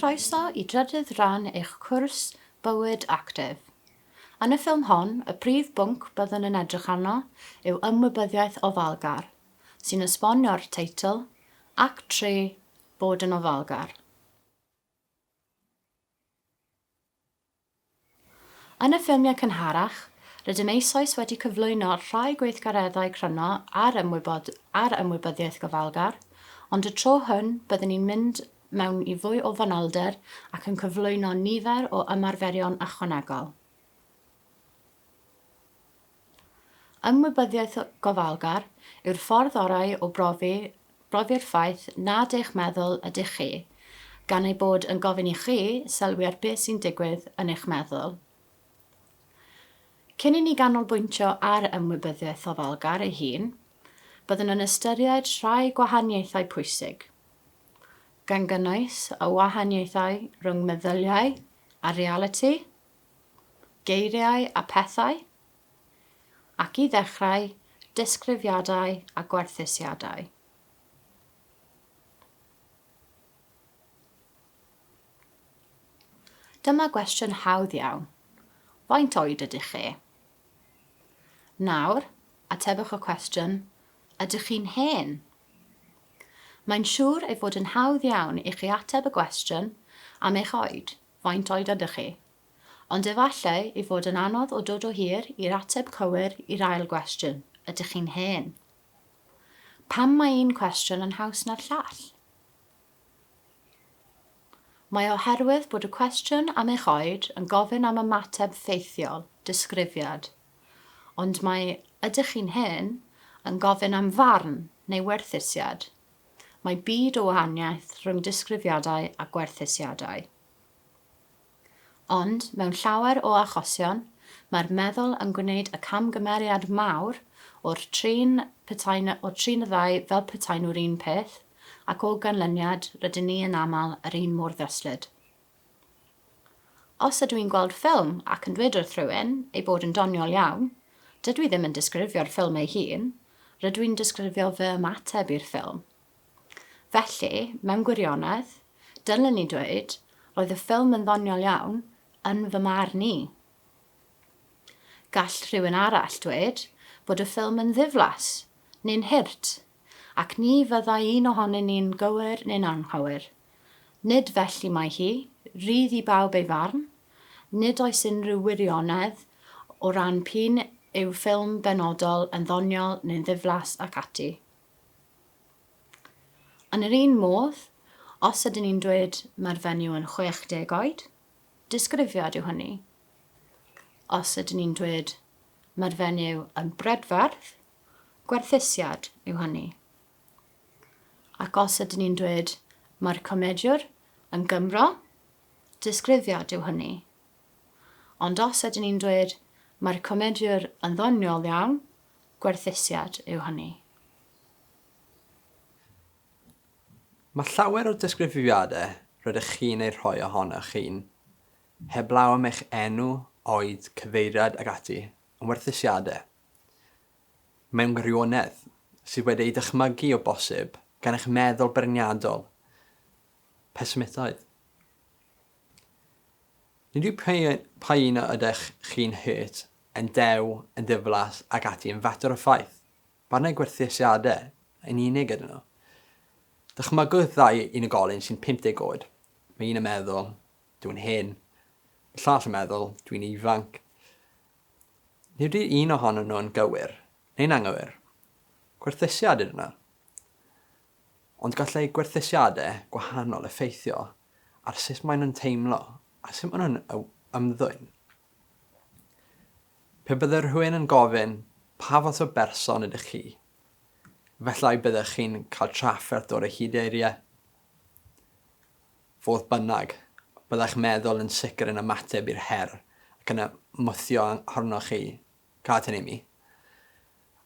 croeso I drydydd rhan eich cwrs Bywyd Actif. Yn y ffilm hon, y prif bwnc byddwn yn edrych arno yw ymwybyddiaeth ofalgar, sy'n esbonio'r teitl Act 3 Bod yn Ofalgar. Yn y ffilmiau cynharach, rydym eisoes wedi cyflwyno rhai gweithgareddau cryno ar ymwybyddiaeth gofalgar, ond y tro hwn byddwn ni'n mynd mewn I fwy o fanylder ac yn cyflwyno nifer o ymarferion ychwanegol. Ymwybyddiaeth gofalgar yw'r ffordd orau o brofi'r ffaith nad eich meddwl ydych chi, gan ei bod yn gofyn I chi sylwi ar beth sy'n digwydd yn eich meddwl. Cyn I ni ganolbwyntio ar ymwybyddiaeth ofalgar ei hun, byddwn yn ystyried rhai gwahaniaethau pwysig, gan gynnwys y wahaniaethau rhwng meddyliau a reality, geiriau a pethau, ac I ddechrau, disgrifiadau a gwerthusiadau. Dyma gwestiwn hawdd iawn. Faint oed ydych chi? Nawr, atebwch y cwestiwn, ydych chi'n hen? Mae'n siŵr ei fod yn hawdd iawn I chi ateb y gwestiwn am eich oed, faint oed ydych chi, ond efallai ei fod yn anodd o dod o hir I'r ateb cywir I'r ail gwestiwn, ydych chi'n hen? Pam mae un cwestiwn yn haws na'r llall? Mae oherwydd bod y cwestiwn am eich oed yn gofyn am ymateb ffeithiol, disgrifiad, ond mae ydych chi'n hen yn gofyn am farn neu werthusiad. Mae byd o wahaniaeth rhwng disgrifiadau a gwerthusiadau. Ond, mewn llawer o achosion, mae'r meddwl yn gwneud y camgymeriad mawr o'r trin y ddau fel petai nhw'r un peth, ac o ganlyniad rydyn ni yn aml yr un mor ddyslyd. Os ydw i'n gweld ffilm ac yn dweud wrth rhywun ei bod yn doniol iawn, dydw I ddim yn disgrifio'r ffilm ei hun, rydw i'n disgrifio fy ymateb i'r ffilm. Felly, mewn gwirionedd, dylen ni dweud, roedd y ffilm yn ddoniol iawn yn fy marn I. Gall rhywun arall dweud bod y ffilm yn ddiflas neu'n hirt, ac ni fyddai un ohonyn ni'n gywir neu'n anghywir. Nid felly mae hi, rydd I bawb ei farn, nid oes unrhyw wirionedd o ran p'un yw ffilm benodol yn ddoniol neu'n ddiflas ac ati. Yn yr un modd, os ydyn ni'n dweud mae'r fenyw yn 60 oed, disgrifiad yw hynny. Os ydyn ni'n dweud mae'r fenyw yn brydferth, gwerthusiad yw hynny. Ac os ydyn ni'n dweud mae'r comediwr yn Gymro, disgrifiad yw hynny. Ond os ydyn ni'n dweud mae'r comediwr yn ddoniol iawn, gwerthusiad yw hynny. Mae llawer o disgrifiadau rydych chi'n ei rhoi ohonoch chi'n, heblaw am eich enw, oed, cyfeiriad ac ati, yn werthusiadau. Mewn gwirionedd sydd wedi ei dychmygu o bosib gan eich meddwl beirniadol, pesymitoedd. Nid yw pa un ydych chi'n hurt, yn dew, yn ddiflas ac ati yn fater o ffaith. Barnau gwerthusiadau yn unig ydyn nhw. Dychmygwch ddau unigolyn sy'n 50 oed. Mae un yn meddwl, dwi'n hen. Y llall yn meddwl, dwi'n ifanc. Nid yw un ohonyn nhw yn gywir, neu'n anghywir. Gwerthusiad ydyn nhw. Ond gallai gwerthusiadau gwahanol effeithio ar sut maen nhw'n teimlo a sut maen nhw'n ymddwyn. Pe byddai rhywun yn gofyn pa fath o berson ydych chi, felly byddech chi'n cael trafferth o'r hydeiriau. Fodd bynnag, byddai'ch meddwl yn sicr yn ymateb i'r her ac yn ymwthio arnoch chi, gad hynny mi.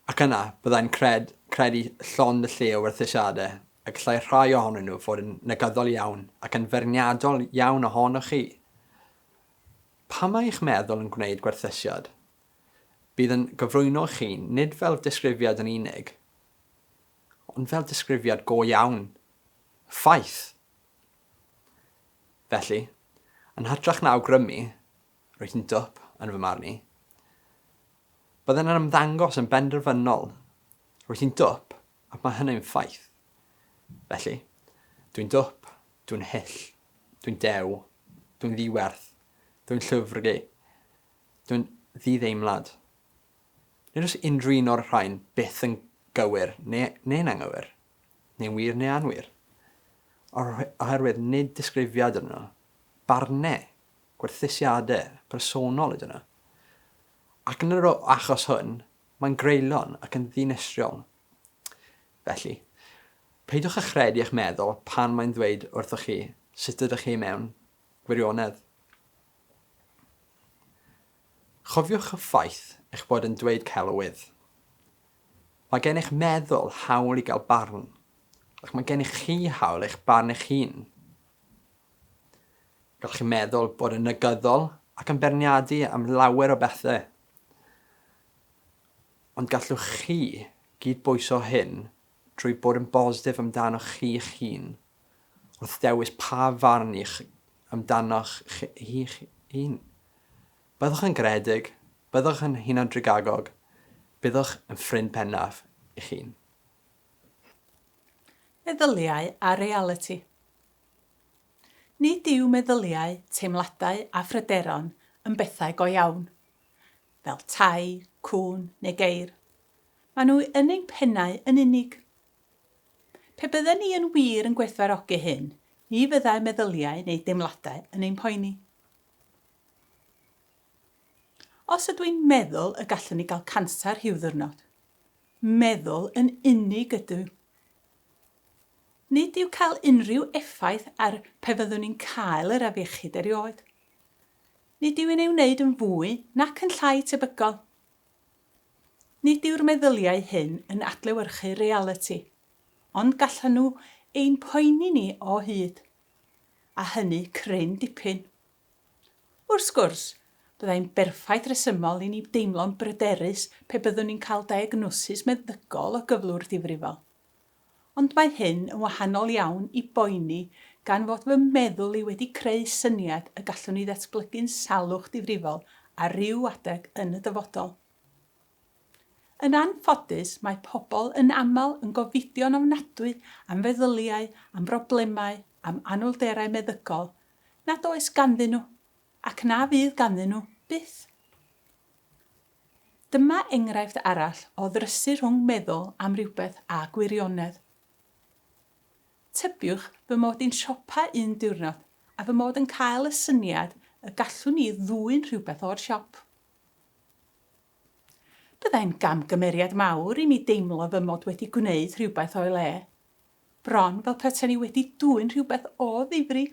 Ac yna, byddai'n credu llond y lle o werthusiadau ac llai rhai ohonyn nhw fod yn negyddol iawn ac yn ferniadol iawn ohonoch chi. Pa mae eich meddwl yn gwneud gwerthusiad? Bydd yn gyflwyno chi nid fel disgrifiad yn unig, ond fel disgrifiad go iawn, ffaith. Felly, yn hytrach na awgrymu, roedd hi'n dwp yn fy marn i, byddai'n ymddangos yn benderfynol, roedd hi'n dwp ac mae hynny'n ffaith. Felly, dwi'n dwp, dwi'n hyll, dwi'n dew, dwi'n ddiwerth, dwi'n llyfrgu, dwi'n ddiddeimlad. Nid oes unrhyw un o'r rhain byth yn gywir neu'n anghywir, neu'n wir neu anwir. Oherwydd nid disgrifiad yno, barnau, gwerthusiadau, personol ydyn nhw. Ac yn yr achos hwn, mae'n greulon ac yn ddinistriol. Felly, peidwch â chredu eich meddwl pan mae'n dweud wrthoch chi sut ydych chi mewn gwirionedd. Chofiwch y ffaith eich bod yn dweud celwydd. Mae gen eich meddwl hawl i gael barn, ac mae gen eich chi hawl eich barn eich hun. Gallwch chi meddwl bod yn negyddol ac yn berniadu am lawer o bethau. Ond gallwch chi gydbwyso hyn trwy bod yn bositif amdano'ch chi eich hun, wrth dewis pa farn i'ch amdano'ch eich hun. Byddwch yn gredig, byddwch yn hunandrigagog, byddwch yn ffrind pennaf eich hun. Meddyliau a reality. Nid yw meddyliau, teimladau a phryderon yn bethau go iawn, fel tai, cwn neu geir. Maen nhw yn ein pennau yn unig. Pe bydden ni yn wir yn gwerthfawrogi hyn, ni fyddai meddyliau neu deimladau yn ein poeni. Os ydw i'n meddwl y gallwn ni gael canser rhyw ddiwrnod, meddwl yn unig ydw. Nid yw cael unrhyw effaith ar pe fyddwn ni'n cael yr afiechyd erioed. Nid yw'n ei wneud yn fwy nac yn llai tebygol. Nid yw'r meddyliau hyn yn adlewyrchu reality, ond gallan nhw ein poeni ni o hyd, a hynny cryn dipyn. Wrth gwrs, byddai'n berffaith resymol i ni deimlo'n bryderus pe byddwn ni'n cael diagnosis meddygol o gyflwr ddifrifol. Ond mae hyn yn wahanol iawn i boeni gan fod fy meddwl i wedi creu syniad y gallwn ni ddatblygu'n salwch difrifol a ryw adeg yn y dyfodol. Yn anffodus, mae pobl yn aml yn gofidio'n ofnadwy am feddyliau, am broblemau, am anwylderau meddygol, nad oes ganddyn nhw, ac na fydd ganddyn nhw byth. Dyma enghraifft arall o ddrysu rhwng meddwl am rywbeth a gwirionedd. Tybiwch fy mod i'n siopa un diwrnod a fy mod yn cael y syniad y gallwn ni ddwyn rhywbeth o'r siop. Byddai'n gamgymeriad mawr i mi deimlo fy mod wedi gwneud rhywbeth o'i le, bron fel peten ni wedi dwyn rhywbeth o ddifri.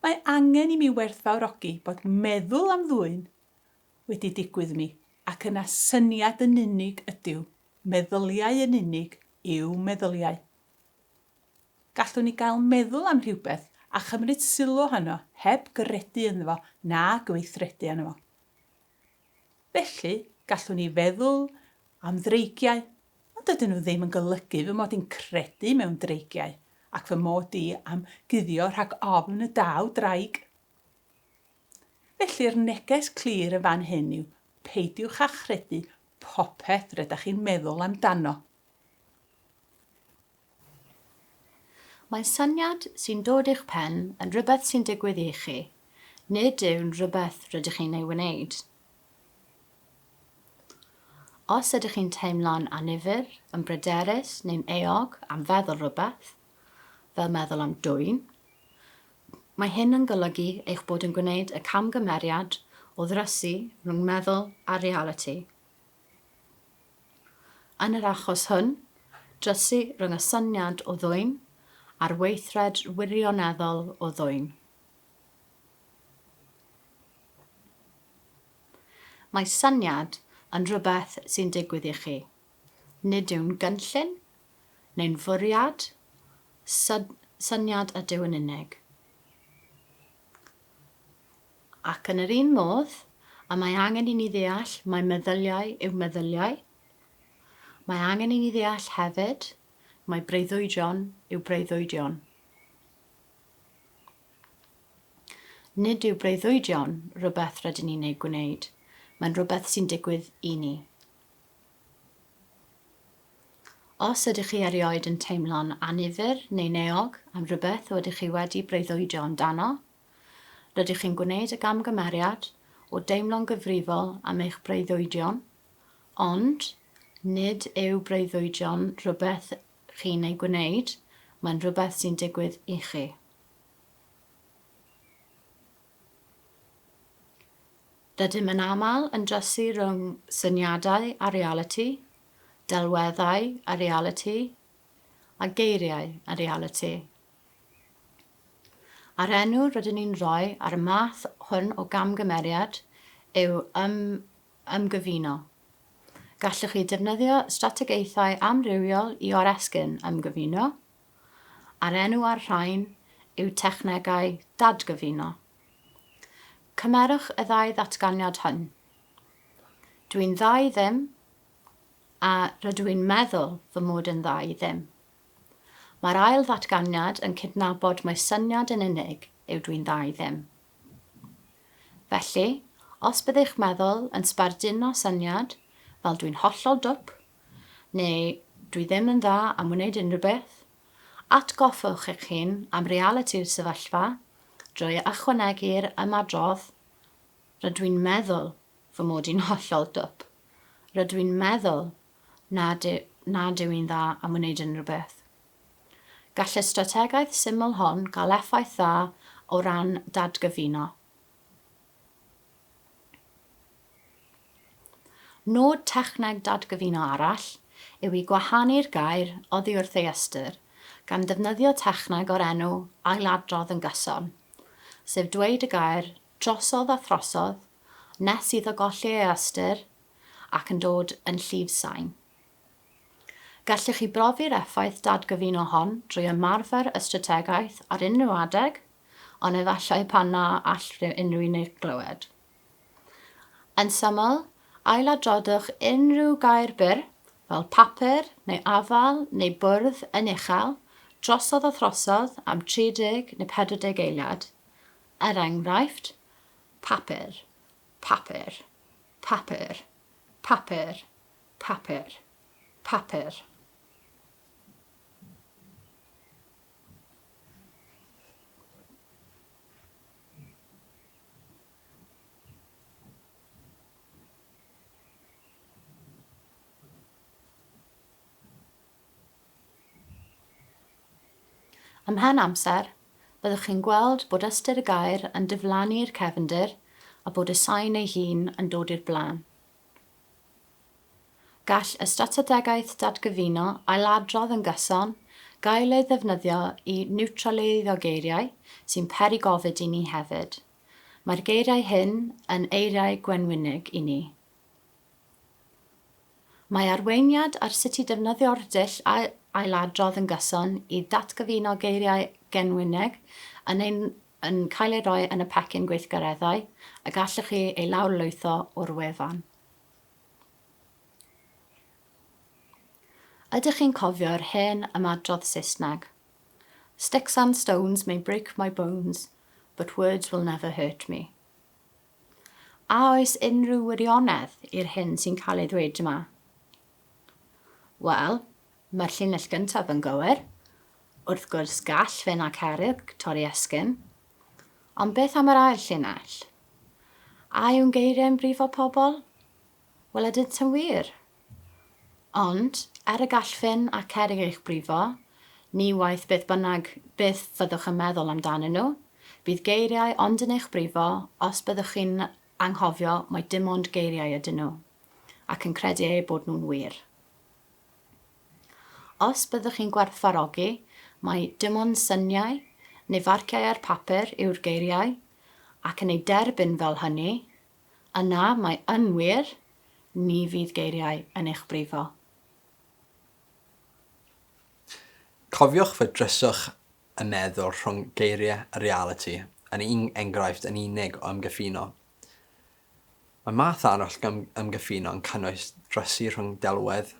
Mae angen i mi werthfawrogi bod meddwl am ddwyn wedi digwydd mi ac yna syniad yn unig ydyw, meddyliau yn unig yw meddyliau. Gallwn ni gael meddwl am rhywbeth a chymryd sylw ohono heb gyredu ynddo fo na gweithredu ynddo fo. Felly, gallwn ni feddwl am ddreigiau, ond dydyn nhw ddim yn golygu fy mod i'n credu mewn dreigiau ac fy mod i am guddio rhag ofn y daw draig. Felly'r neges clir y fan hyn yw peidiwch â chredu popeth rydych chi'n meddwl amdano. Mae syniad sy'n dod i'ch pen yn rhywbeth sy'n digwydd i chi, nid yw'n rhywbeth rydych chi'n ei wneud. Os ydych chi'n teimlo'n annifyr, yn bryderus neu'n eog am feddwl rhywbeth, fel meddwl am dwyn, mae hyn yn golygu eich bod yn gwneud y camgymeriad o ddrysu rhwng meddwl a reality. Yn yr achos hwn, drysu rhwng y syniad o ddwyn a'r weithred wirioneddol o ddwyn. Mae syniad yn rhywbeth sy'n digwydd i chi. Nid yw'n gynllun neu'n fwriad, syniad ydyw yn unig. Ac yn yr un modd, a mae angen i ni ddeall mae meddyliau yw meddyliau, mae angen i ni ddeall hefyd mae breuddwydion yw breuddwydion. Nid yw breuddwydion rhywbeth rydyn ni'n ei gwneud, mae'n rhywbeth sy'n digwydd i ni. Os ydych chi erioed yn teimlo'n annifyr neu neog am rhywbeth o ydych chi wedi breuddwydio amdano, rydych chi'n gwneud y gamgymeriad o deimlo'n gyfrifol am eich breuddwydion, ond nid yw breuddwydion rhywbeth chi'n ei gwneud, mae'n rhywbeth sy'n digwydd i chi. Rydym yn aml yn drysu rhwng syniadau a reality, delweddau a reality, a geiriau a reality. A'r enw rydyn ni'n rhoi ar y math hwn o gamgymeriad yw ymgyfuno. Gallwch chi defnyddio strategaethau amrywiol i oresgyn ymgyfuno, a'r enw ar rhain yw technegau dadgyfuno. Cymerwch y ddau ddatganiad hyn. Dwi'n dda i ddim, a rydw i'n meddwl fy mod yn dda i ddim. Mae'r ail ddatganiad yn cydnabod mai syniad yn unig yw dwi'n dda i ddim. Felly, os byddwch meddwl yn sbarduno syniad fel dwi'n hollol dwp, neu dwi ddim yn dda am wneud unrhyw beth, atgoffwch eich hun am reality'r sefyllfa drwy ychwanegu'r ymadrodd, rydw i'n meddwl fy mod i'n hollol dwp. Rydw i'n meddwl nad yw i'n dda am wneud unrhyw beth. Gall y strategaeth syml hon gael effaith dda o ran dadgyfuno. Nod techneg dadgyfuno arall yw i gwahanu'r gair oddi wrth ei ystyr gan ddefnyddio techneg o'r enw ailadrodd yn gyson, sef dweud y gair drosodd a throsodd, nes iddo golli ei ystyr ac yn dod yn llif sain. Gallwch chi brofi'r effaith dadgyfuno hon drwy ymarfer y strategaeth ar unrhyw adeg, ond efallai pan na all unrhyw un eich glywed. Yn syml, ailadroddwch unrhyw gair byr, fel papur neu afal neu bwrdd yn uchel, drosodd a throsodd am 30 neu 40 eiliad. Enghraifft, papur, papur, papur, papur, papur, papur. Ymhen amser, byddwch chi'n gweld bod ystyr y gair yn diflannu'r cefndir a bod y sain ei hun yn dod i'r blaen. Gall y strategaeth dadgyfuno ailadrodd yn gyson gael ei ddefnyddio i niwtraleiddio geiriau sy'n peri gofid i ni hefyd. Mae'r geiriau hyn yn eiriau gwenwynig i ni. Mae arweiniad ar sut i defnyddio'r dull ailadrodd yn gyson i datgyfuno geiriau genwynig yn cael ei roi yn y pecyn gweithgareddau a gallwch chi ei lawrlwytho o'r wefan. Ydych chi'n cofio'r hen ymadrodd Saesneg? Sticks and stones may break my bones, but words will never hurt me. A oes unrhyw wirionedd i'r hyn sy'n cael ei ddweud yma? Wel, mae'r llinell gyntaf yn gywir. Wrth gwrs gall fe na cerrig torri esgyn. Ond beth am yr ail llinell? A yw'n geiriau'n brifo pobl? Wel, ydynt yn wir. Ond, y gall ffyn a cerrig eich brifo, ni waith beth fyddwch yn meddwl amdanyn nhw, bydd geiriau ond yn eich brifo os byddwch chi'n anghofio mai dim ond geiriau ydyn nhw, ac yn credu bod nhw'n wir. Os byddwch chi'n gwerthfawrogi mai dim ond syniau neu farciau ar papur yw'r geiriau, ac yn ei derbyn fel hynny, yna mae yn wir, ni fydd geiriau yn eich brifo. Cofiwch fod dryswch y meddwl rhwng geiriau a reality yn un enghraifft yn unig o ymgyffuno. Mae math arall ymgyffuno yn cynnwys drysu rhwng delwedd,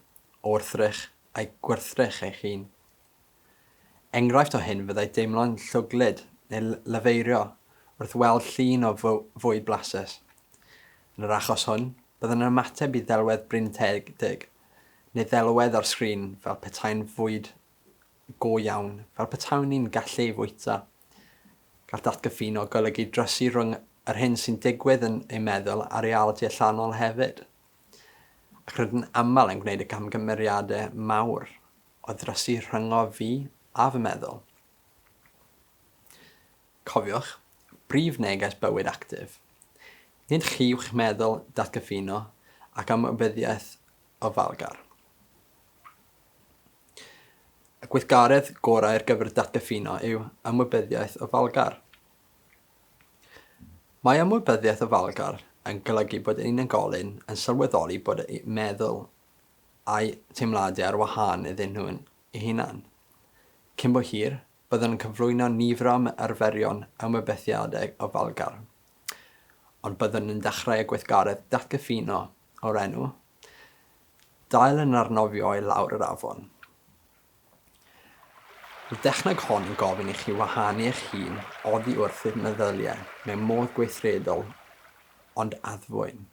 wrthrych a'i gwerthrych eich hun. Enghraifft o hyn fyddai deimlo'n llwglyd neu lyfeirio wrth weld llun o fwyd blasus. Yn yr achos hwn, byddai'n ymateb i ddelwedd bryntedig neu ddelwedd ar sgrin fel petai'n fwyd go iawn, fel petawn ni'n gallu fwyta. Gall datgyffuno golygu drysu rhwng yr hyn sy'n digwydd yn ei meddwl a realiti allanol hefyd. Ac rydyn aml yn gwneud y camgymeriadau mawr o ddrysu rhyngo fi a fy meddwl. Cofiwch, brif neges bywyd actif. Nid chi yw'ch meddwl datgyffuno ac ymwybyddiaeth o falgar. Y gweithgaredd gorau ar gyfer datgyffuno yw ymwybyddiaeth o falgar. Mae ymwybyddiaeth o falgar yn golygu bod unigolyn yn sylweddoli bod ei meddwl a'i teimladau ar wahân iddyn nhw'n eu hunan. Cyn bo hir, byddwn yn cyflwyno nifer o arferion ymwybyddiadau o falgar. Ond byddwn yn dechrau y gweithgaredd datgyffuno o'r enw Dail yn arnofio i lawr yr afon. Mae'r dechneg hon yn gofyn i chi wahanu eich hun oddi wrth eich meddyliau mewn modd gweithredol ond addfwyn.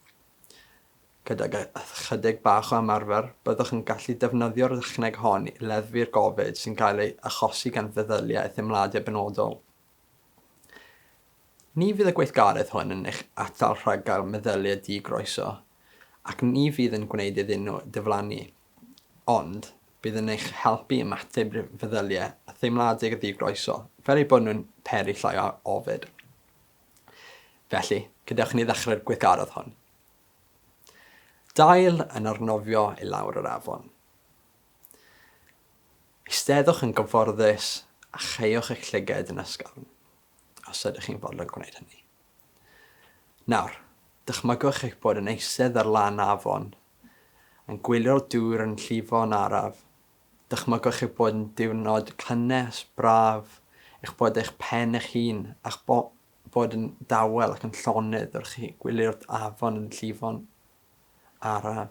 Gydag ychydig bach o ymarfer, byddwch yn gallu defnyddio'r dechneg hon i leddfu'r gofid sy'n cael ei achosi gan feddyliau a themladau benodol. Ni fydd y gweithgaredd hwn yn eich atal rhag gael meddyliau digroeso, ac ni fydd yn gwneud iddyn nhw diflannu, ond bydd yn eich helpu ymateb feddyliau a theimladau ddigroeso, fel ei bod nhw'n peri llai o ofid. Felly, gadewch ni ddechrau'r gweithgaredd hon. Dail yn arnofio i lawr yr afon. Eisteddwch yn gyfforddus a cheuwch eich llyged yn ysgafn, os ydych chi'n fodlon gwneud hynny. Nawr, dychmygwch eich bod yn eistedd ar lan afon, yn gwylio'r dŵr yn llifo yn araf. Dychmygwch eich bod yn diwrnod cynnes, braf, eich bod eich pen eich hun, a'ch bod yn dawel ac yn llonydd wrth chi gwylio'r afon yn llifo'n araf.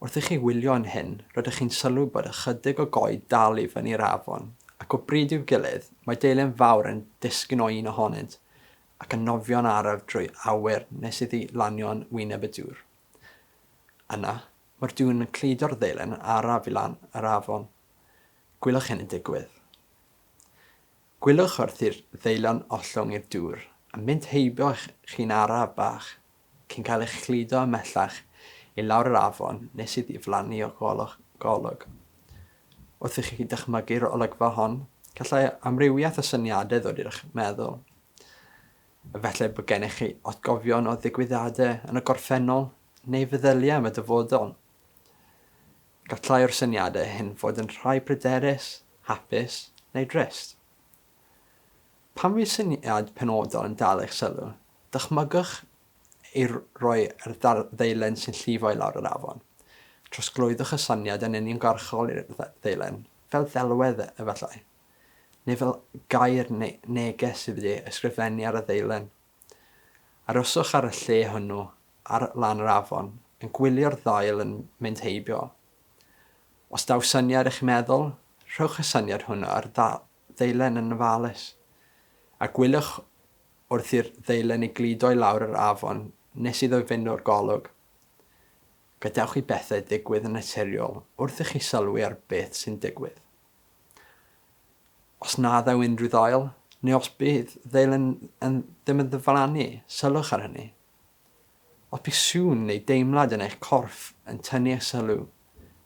Wrth i chi wylio yn hyn, rydych chi'n sylw bod ychydig o goed dal i fyny'r afon, ac o bryd i'w gilydd, mae deilyn fawr yn disgyn o un ohonynt, ac yn nofio'n araf drwy awyr nes iddi lanio'n wyneb y dŵr. Yna, mae'r dŵr yn cludo'r ddeilyn araf i lan yr afon. Gwylwch hyn yn digwydd. Gwylwch wrth i'r ddeilyn ollwng i'r dŵr, a mynd heibio chi'n araf bach, cyn cael eich chludo ymellach i lawr yr afon nes iddi flannu o golwg. Wrth i chi dychmygu'r olygfa hon, gallai amrywiaeth o syniadau ddod i'ch meddwl. Efallai bod gennych chi atgofion o ddigwyddiadau yn y gorffennol neu feddyliau am y dyfodol. Gallai o'r syniadau hyn fod yn rhai pryderus, hapus neu drist. Pan fydd syniad penodol yn dal eich sylw, dychmygwch i roi yr ddeilen sy'n llifo i lawr yr afon. Trosglwyddwch y syniad yn uniongyrchol i'r ddeilen, fel ddelwedd efallai, neu fel gair neges sydd wedi ysgrifennu ar y ddeilen. Aroswch ar y lle hwnnw ar lan yr afon, yn gwylio'r ddail yn mynd heibio. Os daw syniad eich meddwl, rhowch y syniad hwnnw ar ddeilen yn ofalus, a gwylwch wrth i'r ddeilen i gludo i lawr yr afon nes iddo fynd o'r golwg. Gadewch i bethau digwydd yn naturiol wrth i chi sylwi ar beth sy'n digwydd. Os na ddaw unrhyw ddail, neu os bydd ddeilen ddim yn ddyflannu, sylwch ar hynny. Os bydd sŵn neu deimlad yn eich corff yn tynnu eich sylw,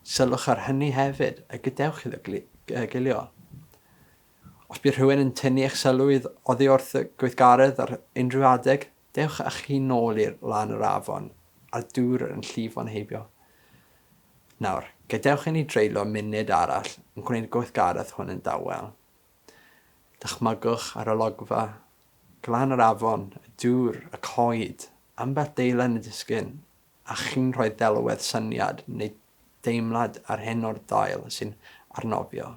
sylwch ar hynny hefyd a gadewch iddo gilio. Os bydd rhywun yn tynnu eich sylw oddi wrth y gweithgaredd ar unrhyw adeg, dewch â chi nôl i'r lan yr afon a'r dŵr yn llifo'n heibio. Nawr, gadewch i ni dreulio munud arall yn gwneud gweithgaredd hwn yn dawel. Dychmygwch ar olygfa, glan yr afon, y dŵr, y coed, ambell deilen y disgyn, a chi'n rhoi ddelwedd syniad neu deimlad ar hyn o'r dail sy'n arnofio.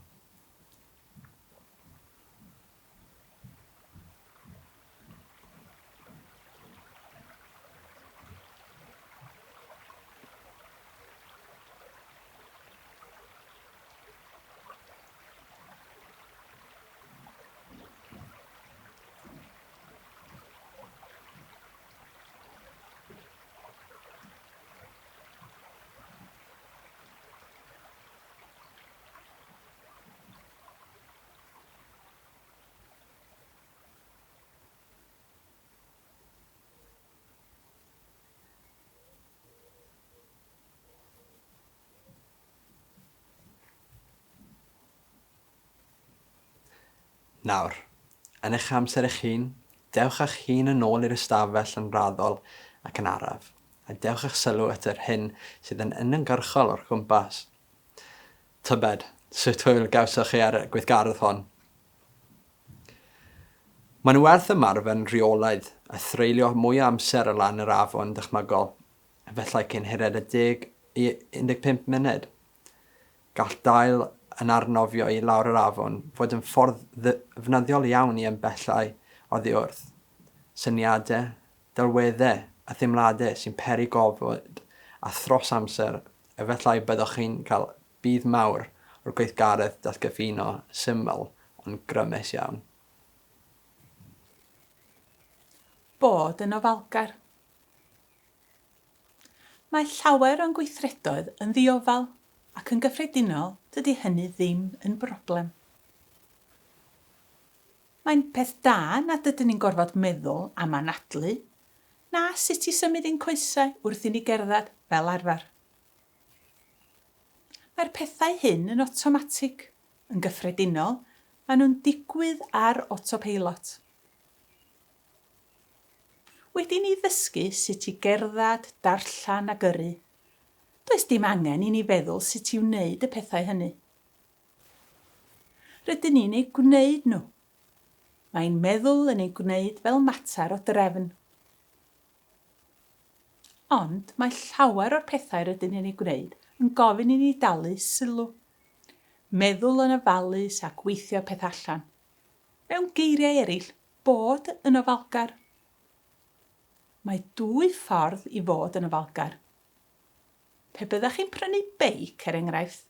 Nawr, yn eich amser eich hun, dewch eich hun yn ôl i'r ystafell yn raddol ac yn araf, a dewch eich sylw at yr hyn sydd yn uniongyrchol o'r gwmpas. Tybed, sut hwyl gawsoch chi ar y gweithgaredd hon? Mae'n werth ymarfer rheolaidd a threulio mwy o amser o lan yr afon dychmygol, efallai cyn hired y 10 i 15 munud. Gall dail yn arnofio i lawr yr afon fod yn ffordd ddefnyddiol iawn i embellau oddi wrth. Syniadau, delweddau a themladau sy'n peri gofod a thros amser, efallai byddwch chi'n cael bydd mawr o'r gweithgaredd datgyffuno syml ond grymus iawn. Bod yn ofalgar. Mae llawer o'n gweithredoedd yn ddiofal ac yn gyffredinol dydy hynny ddim yn broblem. Mae'n peth da nad ydyn ni'n gorfod meddwl am anadlu, na sut i symud ein coesau wrth i ni gerdded fel arfer. Mae'r pethau hyn yn automatig, yn gyffredinol, maen nhw'n digwydd ar autopilot. Wedi ni ddysgu sut i gerdded, darllen a gyrru, does dim angen i ni feddwl sut i wneud y pethau hynny. Rydyn ni'n ei gwneud nhw. Mae'n meddwl yn ei gwneud fel mater o drefn. Ond mae llawer o'r pethau rydyn ni'n ei gwneud yn gofyn i ni dalu sylw. Meddwl yn ofalus a gweithio peth allan. Mewn geiriau eraill, bod yn ofalgar. Mae 2 ffordd i fod yn ofalgar. Pe byddwch chi'n prynu beic, er enghraifft,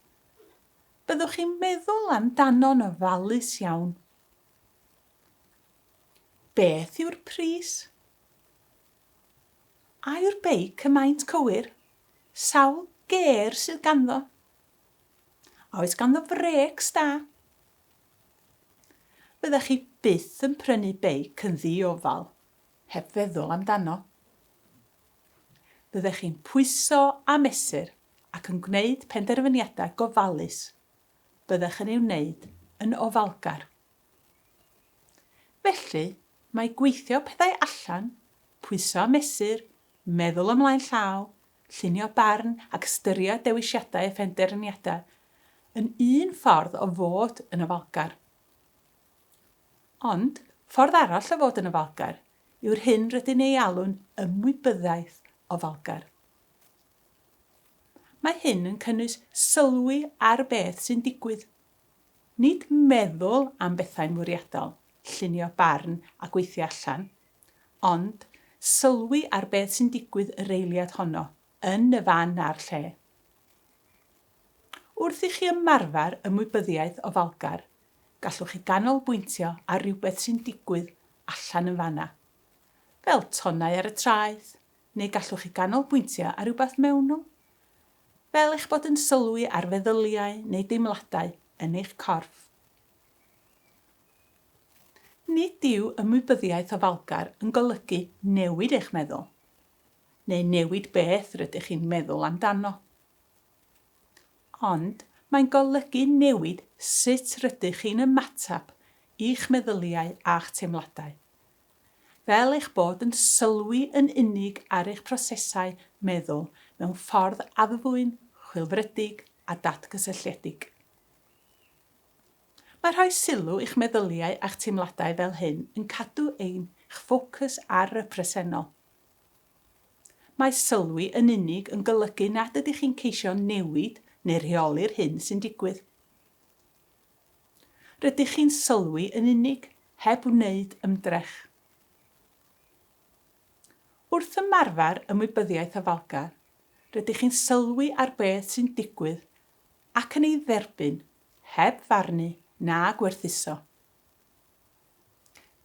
byddwch chi'n meddwl amdano'n ofalus iawn. Beth yw'r pris? A yw'r beic y maint cywir? Sawl ger sydd ganddo? A oes ganddo frecs da? Byddwch chi byth yn prynu beic yn ddi-ofal, heb feddwl amdano. Byddwch chi'n pwyso a mesur ac yn gwneud penderfyniadau gofalus. Byddwch yn ei wneud yn ofalgar. Felly, mae gweithio pethau allan, pwyso a mesur, meddwl ymlaen llaw, llunio barn ac ystyried dewisiadau a phenderfyniadau yn un ffordd o fod yn ofalgar. Ond, ffordd arall o fod yn ofalgar yw'r hyn rydyn ei alw'n ymwybyddiaeth ofalgar. Mae hyn yn cynnwys sylwi ar beth sy'n digwydd. Nid meddwl am bethau'n mwriadol, llunio barn a gweithio allan, ond sylwi ar beth sy'n digwydd yr eiliad honno, yn y fan a'r lle. Wrth i chi ymarfer ymwybyddiaeth ofalgar, gallwch chi ganolbwyntio ar rhywbeth sy'n digwydd allan yn fanna, fel tonnau ar y traeth, neu gallwch chi ganolbwyntio ar rhywbeth mewnol, fel eich bod yn sylwi ar feddyliau neu deimladau yn eich corff. Nid yw ymwybyddiaeth ofalgar yn golygu newid eich meddwl, neu newid beth rydych chi'n meddwl amdano. Ond mae'n golygu newid sut rydych chi'n ymatab i'ch meddyliau a'ch teimladau. Fel eich bod yn sylwi yn unig ar eich prosesau meddwl mewn ffordd addfwyn, chwilfrydig a datgysylltiedig. Mae rhoi sylw i'ch meddyliau a'ch teimladau fel hyn yn cadw eich ffocws ar y presennol. Mae sylwi yn unig yn golygu nad ydych chi'n ceisio newid neu rheoli'r hyn sy'n digwydd. Rydych chi'n sylwi yn unig heb wneud ymdrech. Wrth ymarfer ymwybyddiaeth ofalgar, rydych chi'n sylwi ar beth sy'n digwydd ac yn ei dderbyn heb farnu na gwerthuso.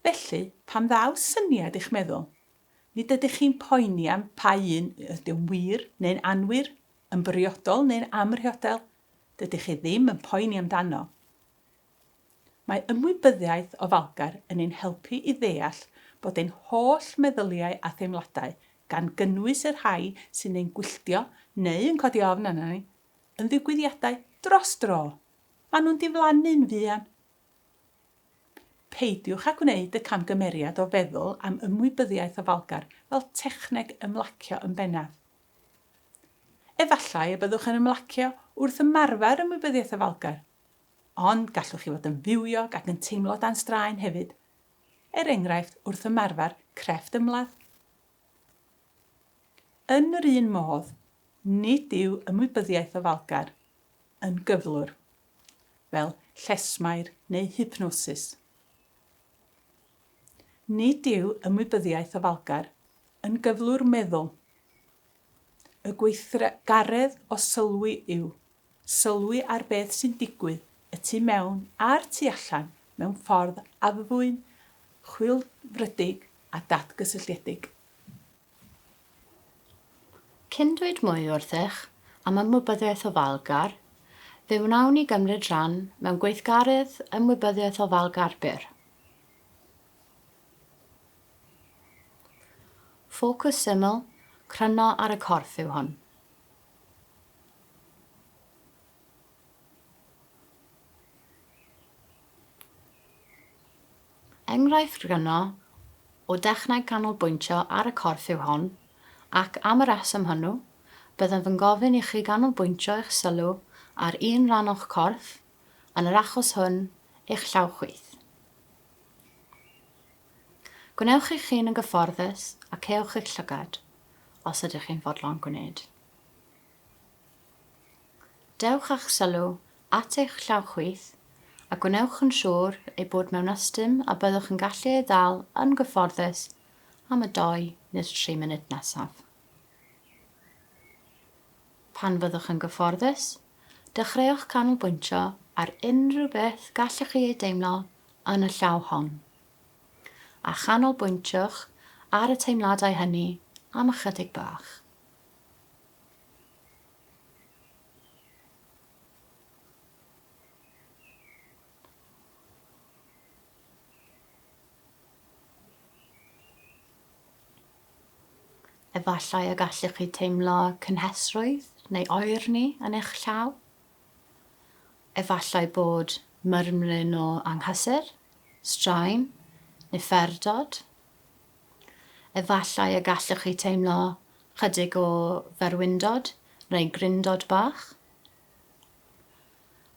Felly, pam ddaw syniad i'ch meddwl, nid ydych chi'n poeni am pa un ydy'n wir neu'n anwir, yn briodol neu'n amrhodol, dydych chi ddim yn poeni amdano. Mae ymwybyddiaeth ofalgar yn ein helpu i ddeall bod ein holl meddyliau a theimladau gan gynnwys yr rhai sy'n ein gwylltio neu yn codi ofn arno ni, yn ddigwyddiadau dros dro. Maen nhw'n diflannu'n fuan. peidiwch â gwneud y camgymeriad o feddwl am ymwybyddiaeth ofalgar fel techneg ymlacio yn bennaf. Efallai y byddwch yn ymlacio wrth ymarfer ymwybyddiaeth ofalgar, ond gallwch chi fod yn fywiog ac yn teimlo dan straen hefyd, enghraifft wrth ymarfer crefft ymladd. Yn yr un modd, nid yw ymwybyddiaeth ofalgar yn gyflwr, fel llesmair neu hypnosis. Nid yw ymwybyddiaeth ofalgar yn gyflwr meddwl. Y gweithgaredd o sylwi yw sylwi ar beth sy'n digwydd y tu mewn a'r tu allan mewn ffordd afwyn, chwilfrydig a datgysylltiedig. Cyn dweud mwy wrthych am ymwybyddiaeth ofalgar, fe wnawn ni gymryd rhan mewn gweithgaredd ymwybyddiaeth ofalgar byr. Ffocws syml, cryno ar y corff yw hwn. Enghraifft gryno o dechneg canolbwyntio ar y corff yw hon, ac am y reswm hwnnw, byddaf yn gofyn i chi ganolbwyntio eich sylw ar un rhan o'ch corff, yn yr achos hwn eich llaw chwith. Gwnewch eich hun yn gyfforddus ac ewch eich llygad, os ydych chi'n fodlon gwneud. Dewch eich sylw at eich llaw chwith a gwnewch yn siŵr ei bod mewn ystym a byddwch yn gallu ei ddal yn gyfforddus am y 2 neu 3 munud nesaf. Pan fyddwch yn gyfforddus, dechreuwch canolbwyntio ar unrhyw beth gallwch chi ei deimlo yn y llaw hon, a chanolbwyntiwch ar y teimladau hynny am ychydig bach. Efallai y gallwch chi teimlo cynhesrwydd neu oerni yn eich llaw. Efallai bod myrmryn o anghysur, straen neu pherdod. Efallai y gallwch chi teimlo chydig o ferwyndod neu gryndod bach.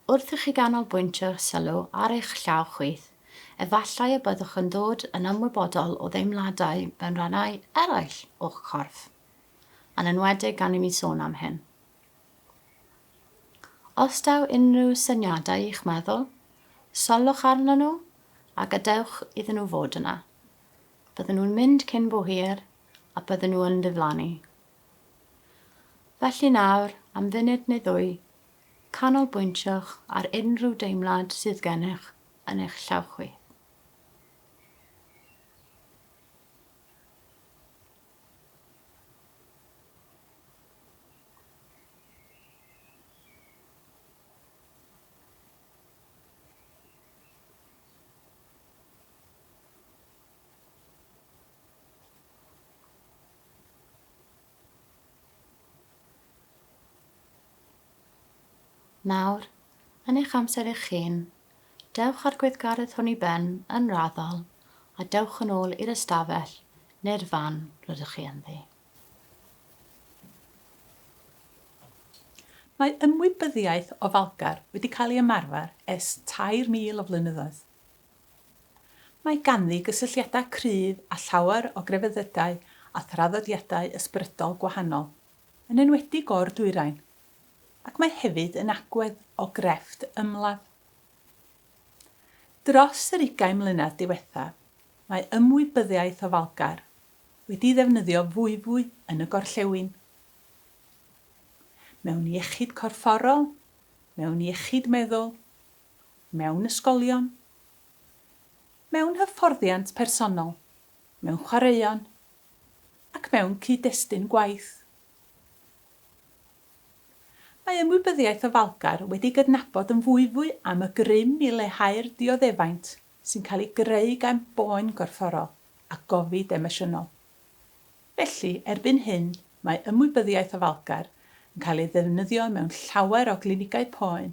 Wrth i chi ganolbwyntio sylw ar eich llaw chwith, efallai y byddwch yn dod yn ymwybodol o ddeimladau mewn rhannau eraill o'ch corff, yn enwedig gan i mi sôn am hyn. Os daw unrhyw syniadau i'ch meddwl, sylwch arnyn nhw a gadewch iddyn nhw fod yna. Bydden nhw'n mynd cyn bo hir a bydden nhw yn diflannu. Felly nawr, am funud neu 2, canolbwyntiwch ar unrhyw deimlad sydd gennych yn eich llaw chwith. Nawr, yn eich amser eich hun, dewch ar gweithgaredd hwn i ben yn raddol a dewch yn ôl i'r ystafell neu'r fan rydych chi ynddi. Mae ymwybyddiaeth ofalgar wedi cael ei ymarfer ers 3,000 o flynyddoedd. Mae ganddi gysylltiadau cryf a llawer o grefyddydau a thraddodiadau ysbrydol gwahanol, yn enwedig o'r dwyrain, ac mae hefyd yn agwedd o grefft ymladd. Dros yr 20 mlynedd diwethaf, mae ymwybyddiaeth ofalgar wedi ddefnyddio fwy yn y gorllewin. Mewn iechyd corfforol, mewn iechyd meddwl, mewn ysgolion, mewn hyfforddiant personol, mewn chwaraeon ac mewn cyd-destun gwaith. Mae ymwybyddiaeth ofalgar wedi gydnabod yn fwy am y grym i leihau'r dioddefaint sy'n cael ei greu gan boen gorfforol a gofid emosiynol. Felly, erbyn hyn, mae ymwybyddiaeth ofalgar yn cael ei ddefnyddio mewn llawer o glinigau poen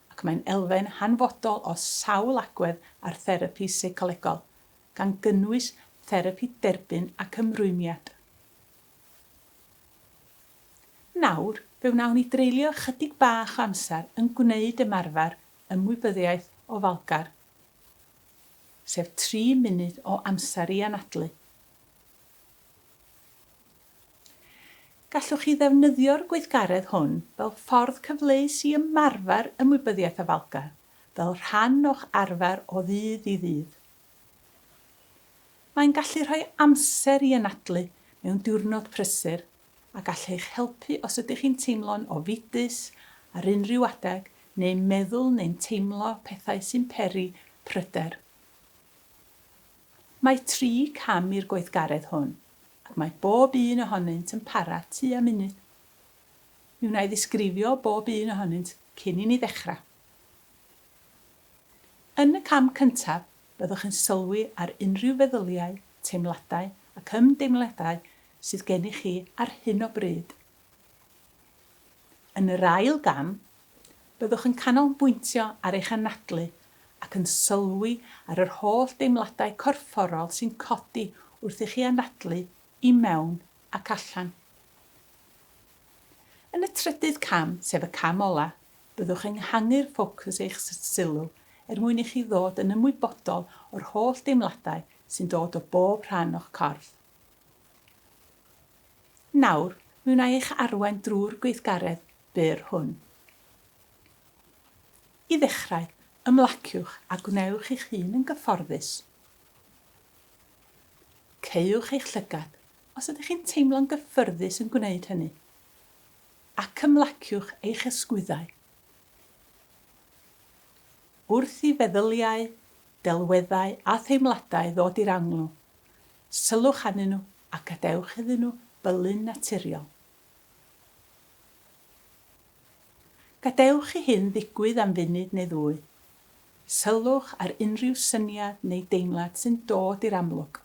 ac ac mae'n elfen hanfodol o sawl agwedd ar therapi seicolegol, gan gynnwys therapi derbyn ac ymrwymiad. Nawr, fe wnawn ni dreulio chydig bach o amser yn gwneud ymarfer ymwybyddiaeth o falgar, sef 3 munud o amser i anadlu. Gallwch chi ddefnyddio'r gweithgaredd hwn fel ffordd cyfleus i ymarfer ymwybyddiaeth o falgar, fel rhan o'ch arfer o ddydd i ddydd. Mae'n gallu rhoi amser i anadlu mewn diwrnod prysur a gall eich helpu os ydych chi'n teimlo'n ofidus ar unrhyw adeg neu meddwl neu'n teimlo pethau sy'n peri pryder. Mae 3 cam i'r gweithgaredd hwn, ac mae bob un ohonynt yn para tua munud. Mi wna i ddisgrifio bob un ohonynt cyn i ni ddechrau. Yn y cam cyntaf, byddwch yn sylwi ar unrhyw feddyliau, teimladau ac ymdeimladau sydd gennych chi ar hyn o bryd. Yn yr ail gam, byddwch yn canolbwyntio ar eich anadlu ac yn sylwi ar yr holl deimladau corfforol sy'n codi wrth i chi anadlu i mewn ac allan. Yn y trydydd cam, sef y cam ola, byddwch yn ehangu'r ffocws eich sylw mwyn i chi ddod yn ymwybodol o'r holl deimladau sy'n dod o bob rhan o'ch corff. Nawr, mi wna i eich arwain drwy'r gweithgaredd byr hwn. I ddechrau, ymlaciwch a gwnewch eich hun yn gyfforddus. Ceiwch eich llygad os ydych chi'n teimlo'n gyffyrddus yn gwneud hynny, ac ymlaciwch eich ysgwyddau. Wrth i feddyliau, delweddau a theimladau ddod i'r angl, sylwch arnyn nhw a gadewch iddyn nhw bylun naturiol. Gadewch i hyn ddigwydd am funud neu ddwy. Sylwch ar unrhyw syniad neu deimlad sy'n dod i'r amlwg.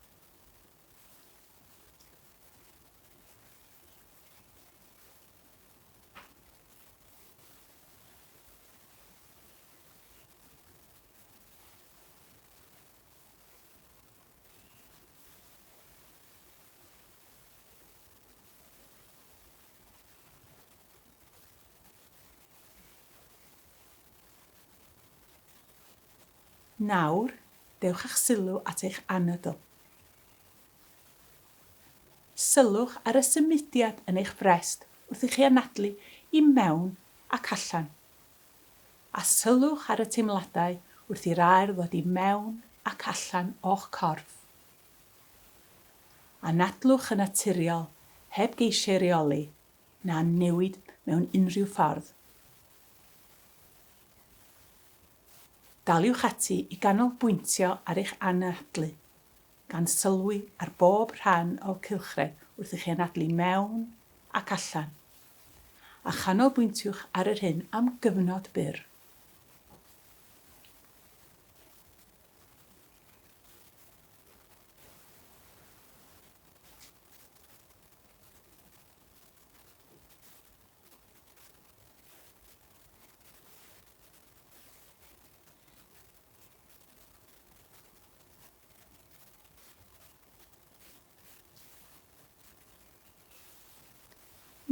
Nawr, dewch eich sylw at eich anadl. Sylwch ar y symudiad yn eich brest wrth i chi anadlu i mewn ac allan. A sylwch ar y teimladau wrth i'r aer ddod i mewn ac allan o'ch corff. Anadlwch yn naturiol, heb geisio reoli, na newid mewn unrhyw ffordd. Daliwch ati i ganolbwyntio ar eich anadlu, gan sylwi ar bob rhan o'r cylchred wrth i chi anadlu mewn ac allan, a chanolbwyntiwch ar yr hyn am gyfnod byr.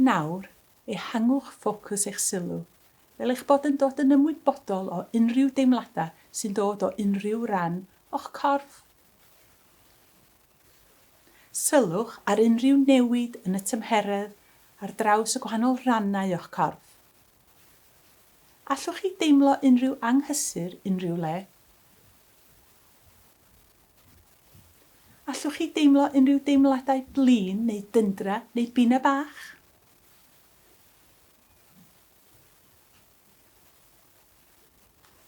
Nawr, ehangwch ffocws eich sylw, fel eich bod yn dod yn ymwybodol o unrhyw deimladau sy'n dod o unrhyw ran o'ch corff. Sylwch ar unrhyw newid yn y tymheredd ar draws y gwahanol rannau o'ch corff. Allwch chi deimlo unrhyw anghysur unrhyw le? Allwch chi deimlo unrhyw deimladau blin neu dyndra neu bina bach?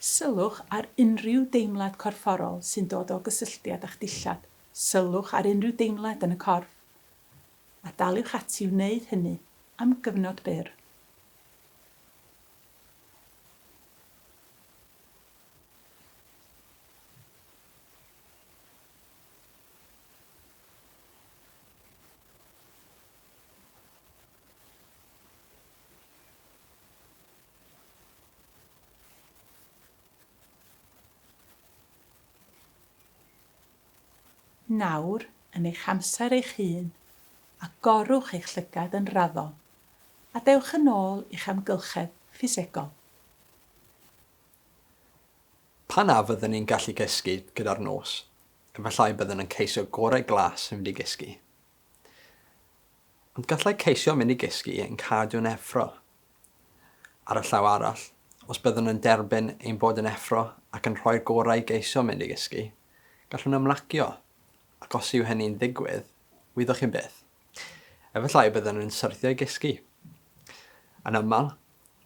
Sylwch ar unrhyw deimlad corfforol sy'n dod o gysylltiad â'ch dillad. Sylwch ar unrhyw deimlad yn y corff. A daliwch ati i wneud hynny am gyfnod byr. Nawr, yn eich amser eich hun, a gorwch eich llygad yn raddol, a dewch yn ôl i'ch amgylchedd ffisegol. Pa na fyddwn ni'n gallu gysgu gyda'r nos, efallai byddwn yn ceisio gorau glas yn mynd i gysgu. Ond gallai ceisio mynd i gysgu yn cadw'n effro. Ar y llaw arall, os byddwn yn derbyn ein bod yn effro ac yn rhoi'r gorau geisio mynd i gysgu, gallwn ymlacio, ac os yw hynny'n ddigwydd, wyddwch chi'n byth. Efallai byddwn yn syrthio i gysgu. Yn ymal,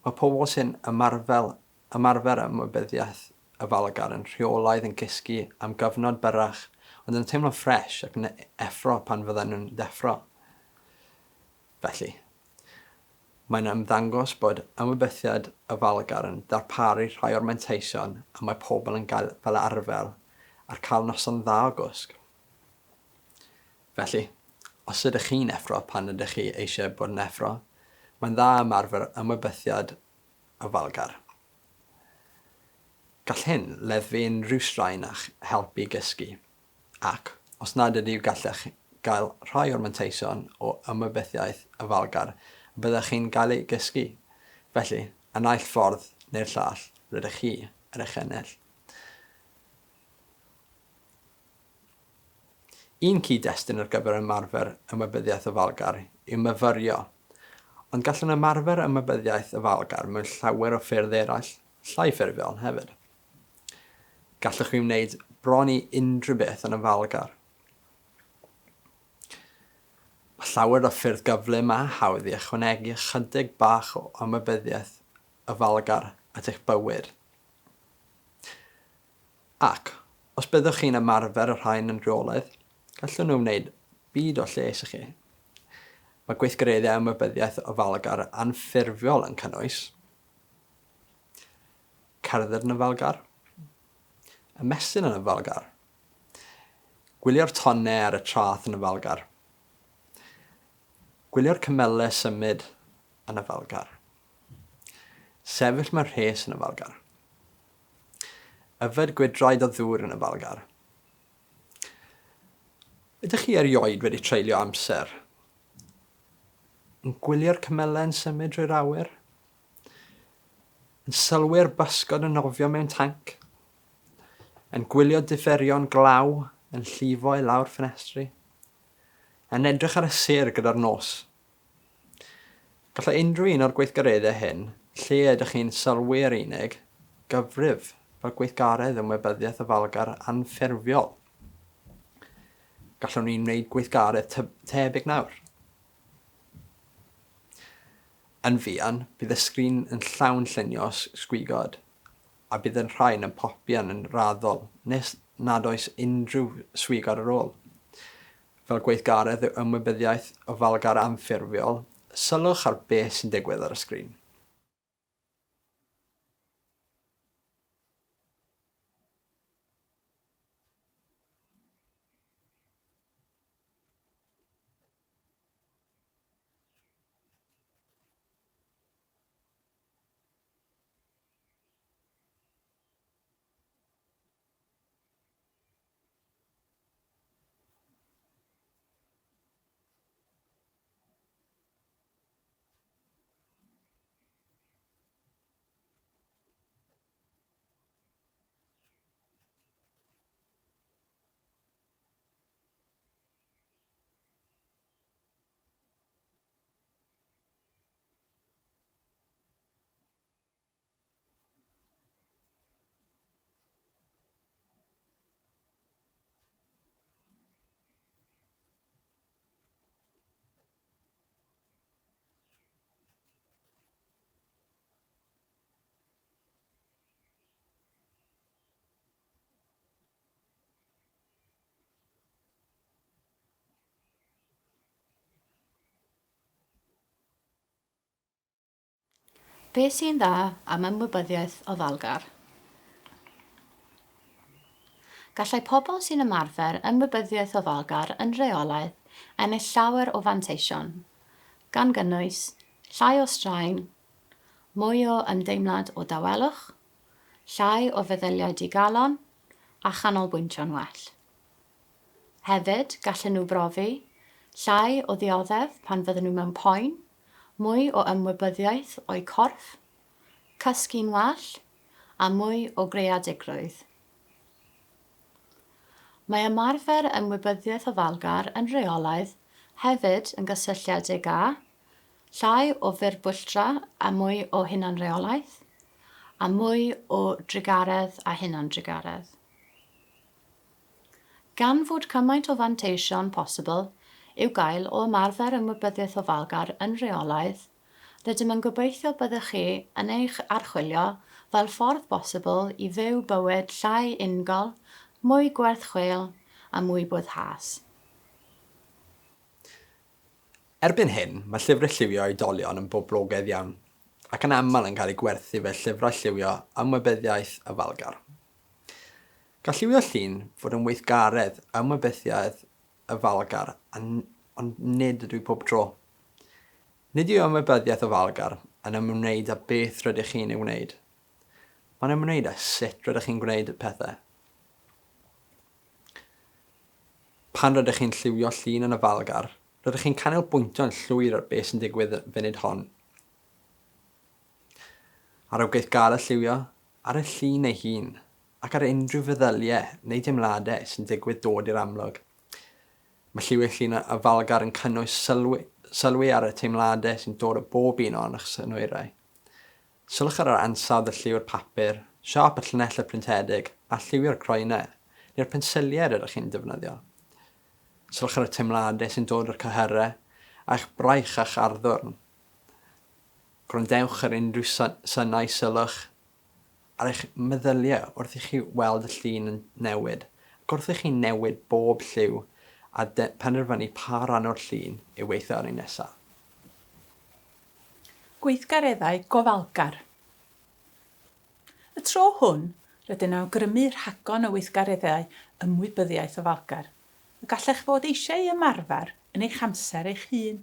mae pobl sy'n ymarfer ymwybyddiaeth y falgar yn rheolaidd yn gysgu am gyfnod byrrach, ond yn teimlo ffres ac yn effro pan fydden nhw'n deffro. Felly, mae'n ymddangos bod ymwybyddiaeth y falgar yn darparu rhai o'r manteision a mae pobl yn gael fel arfer ar cael noson dda o gwsg. Felly, os ydych chi'n effro pan ydych chi eisiau bod yn effro, mae'n dda ymarfer ymwybyddiaeth y falgar. Gall hyn leddfu unrhyw straen a'ch helpu gysgu, ac os nad ydyw gallech gael rhai o'r manteision o ymwybyddiaeth y falgar, byddech chi'n gael ei gysgu. Felly, y naill ffordd neu'r llall, rydych chi yr eich ennill. Un cyd-destun ar gyfer ymarfer ymwybyddiaeth y falgar yw myfyrio, ond gallwn ymarfer ymwybyddiaeth y falgar mewn llawer o ffyrdd eraill, llai ffurfiol hefyd. Gallwch chi wneud bron i unrhyw beth yn y falgar. Mae llawer o ffyrdd gyflym a hawdd i ychwanegu ychydig bach o ymwybyddiaeth y falgar at eich bywyd. Ac, os byddwch chi'n ymarfer y rhain yn rheolaidd, gallwn nhw wneud byd o lles i chi. Mae gweithgareddau ymwybyddiaeth o falgar anffurfiol yn cynnwys cerdded yn y falgar, ymestyn yn y falgar, gwylio'r tonnau ar y traeth yn y falgar, gwylio'r cymylau symud yn y falgar, sefyll mewn rhes yn y falgar, yfed gwydraid o ddŵr yn y falgar. Ydych chi erioed wedi treulio amser yn gwylio'r cymylau yn symud drwy'r awyr? Yn sylwi'r bysgod yn nofio mewn tanc? Yn gwylio differion glaw yn llifo i lawr ffenestri? Yn edrych ar y sêr gyda'r nos? Gallai unrhyw un o'r gweithgareddau hyn, lle ydych chi'n sylwi'r unig, gyfrif fel gweithgaredd ymwybyddiaeth y falgar anffurfiol. Gallwn ni'n wneud gweithgaredd tebyg nawr. Yn fuan, bydd y sgrin yn llawn llunio sgwigod, a bydd yn rhain yn popian yn raddol, nes nad oes unrhyw swigod ar ôl. Fel gweithgaredd ymwybyddiaeth o falgar anffurfiol, sylwch ar beth sy'n digwydd ar y sgrin. Beth sy'n dda am ymwybyddiaeth o falgar? Gallai pobl sy'n ymarfer ymwybyddiaeth o falgar yn reolaidd ennill llawer o fanteision, gan gynnwys llai o straen, mwy o ymdeimlad o dawelwch, llai o feddyliau digalon a chanolbwyntio'n well. Hefyd, gallen nhw brofi llai o ddioddef pan fydden nhw mewn poen, mwy o ymwybyddiaeth o'i corff, cysgu'n well, a mwy o greadigrwydd. Mae ymarfer ymwybyddiaeth ofalgar yn reolaidd hefyd yn gysylltiedig â llai o fyrbwylltra a mwy o hunanreolaeth, a mwy o drigaredd a hunandrigaredd. Gan fod cymaint o fanteision posibl i'w gael o ymarfer ymwybyddiaeth ofalgar yn reolaidd, rydym yn gobeithio byddwch chi yn eich archwilio fel ffordd bosibl i fyw bywyd llai ungol, mwy gwerthchweil a mwy bwyddhas. Erbyn hyn, mae llyfrau lliwio oedolion yn boblogaidd iawn, ac yn aml yn cael ei gwerthu fel llyfrau lliwio ymwybyddiaeth ofalgar. Gall lliwio llun fod yn weithgaredd ymwybyddiaeth ofalgar, ond nid ydw i pob tro. Nid yw ymwybyddiaeth ofalgar yn ymwneud â beth rydych chi'n ei wneud. Mae'n ymwneud â sut rydych chi'n gwneud y pethau. Pan rydych chi'n lliwio llun yn ofalgar, rydych chi'n canolbwyntio'n llwyr ar beth sy'n digwydd funud hon. Ar awgeithgarau lliwio, ar y llun ei hun, ac ar unrhyw feddyliau neu deimladau sy'n digwydd dod i'r amlwg. Mae lliwio llun ofalgar yn cynnwys sylwi ar y teimladau sy'n dod o bob un o'n eich synwyrau. Sylwch ar yr ansawdd y lliw'r papur, siop y llinellau pryntedig, a lliwio'r croenau, neu'r pensiliau rydych chi'n defnyddio. Sylwch ar y teimladau sy'n dod o'r cyhyrau, a'ch braich a'ch arddwrn. Gwrandewch ar unrhyw synnau sylwch ar eich meddyliau wrth i chi weld y llun yn newid, ac wrth i chi newid bob lliw a penderfynu pa ran o'r llun i'w weithio ar ei nesaf. Gweithgareddau gofalgar. Y tro hwn, rydyn awgrymu rhagon o weithgareddau ymwybyddiaeth ofalgar, y gallech fod eisiau ymarfer yn eich amser eich hun.